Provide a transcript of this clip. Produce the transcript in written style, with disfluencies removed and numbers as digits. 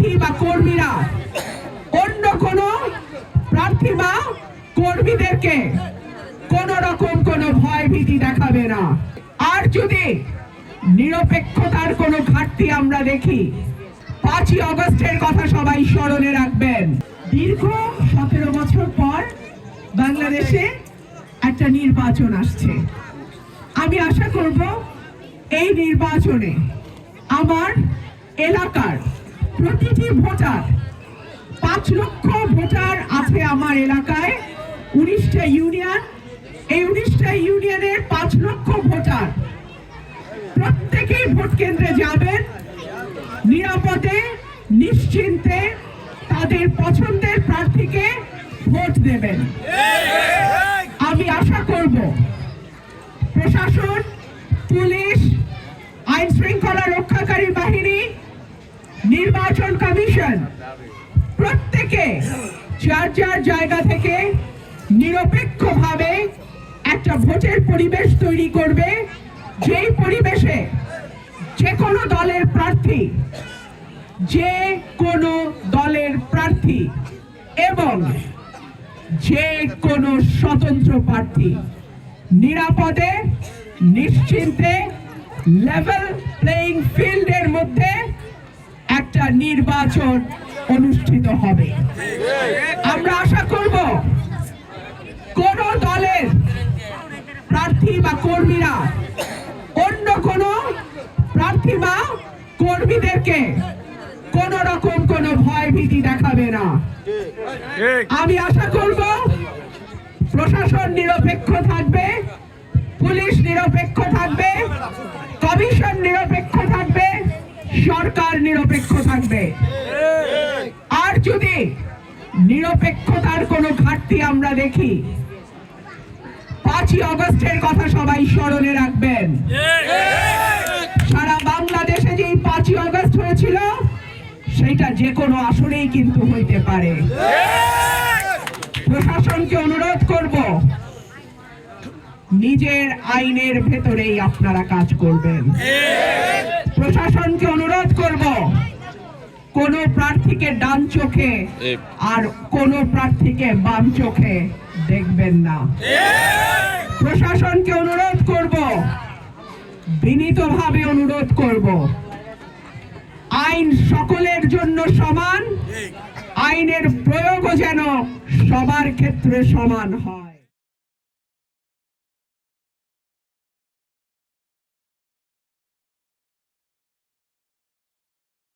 প্রার্থী বা কর্মীরা অন্য কোনো প্রার্থী বা কর্মীদেরকে কোন রকম কোনো ভয় ভীতি দেখাবে না। আর যদি নিরপেক্ষতার কোনো ঘাটতি আমরা দেখি, 5ই আগস্টের কথা সবাই স্মরণে রাখবেন। দীর্ঘ 17 বছর পর বাংলাদেশে একটা নির্বাচন আসছে। আমি আশা করব এই নির্বাচনে আমার এলাকার প্রতিটি ভোটার, 5 লক্ষ ভোটার আছে আমার এলাকায়, 19টা ইউনিয়ন, এই 19টা ইউনিয়নের 5 লক্ষ ভোটার প্রত্যেকেই ভোট কেন্দ্রে যাবেন, নিরাপদে নিশ্চিন্তে তাদের পছন্দের প্রার্থীকে ভোট দেবেন। আমি আশা করব প্রশাসন, পুলিশ, আইন শৃঙ্খলা রক্ষাকারী বাহিনী, নির্বাচন কমিশন প্রত্যেকে যার যার জায়গা থেকে নিরপেক্ষভাবে একটা ভোটের পরিবেশ তৈরি করবে, যেই পরিবেশে যে কোনো দলের প্রার্থী এবং যে কোনো স্বতন্ত্র প্রার্থী নিরাপদে নিশ্চিন্তে লেভেল প্লেইং ফিল্ডের মধ্যে একটা নির্বাচন অনুষ্ঠিত হবে। আমরা আশা করব কোন দলের প্রার্থী বা কর্মীরা অন্য কোনো প্রার্থী বা কর্মীদেরকে কোন রকম কোনো ভয় ভীতি দেখাবে না। আমি আশা করব প্রশাসন নিরপেক্ষ থাকবে, পুলিশ নিরপেক্ষ থাকবে, কমিশন নিরপেক্ষ থাকবে, সরকার নিরপেক্ষ থাকবে। আর যদি নিরপেক্ষতার কোনো ঘাটতি আমরা দেখি, 5ই আগস্টের কথা সবাই স্মরণে রাখবেন। সারা বাংলাদেশে যেই 5ই আগস্ট হয়েছিল, সেটা যে কোনো আসরেই কিন্তু হইতে পারে। প্রশাসনকে অনুরোধ করব, নিজের আইনের ভেতরেই আপনারা কাজ করবেন। প্রশাসনকে অনুরোধ করব, কোন প্রার্থীকে ডান চোখে আর কোন প্রার্থীকে বাম চোখে দেখবেন না। প্রশাসনকে অনুরোধ করব, বিনীতভাবে অনুরোধ করব, আইন সকলের জন্য সমান, আইনের প্রয়োগও যেন সবার ক্ষেত্রে সমান হয়।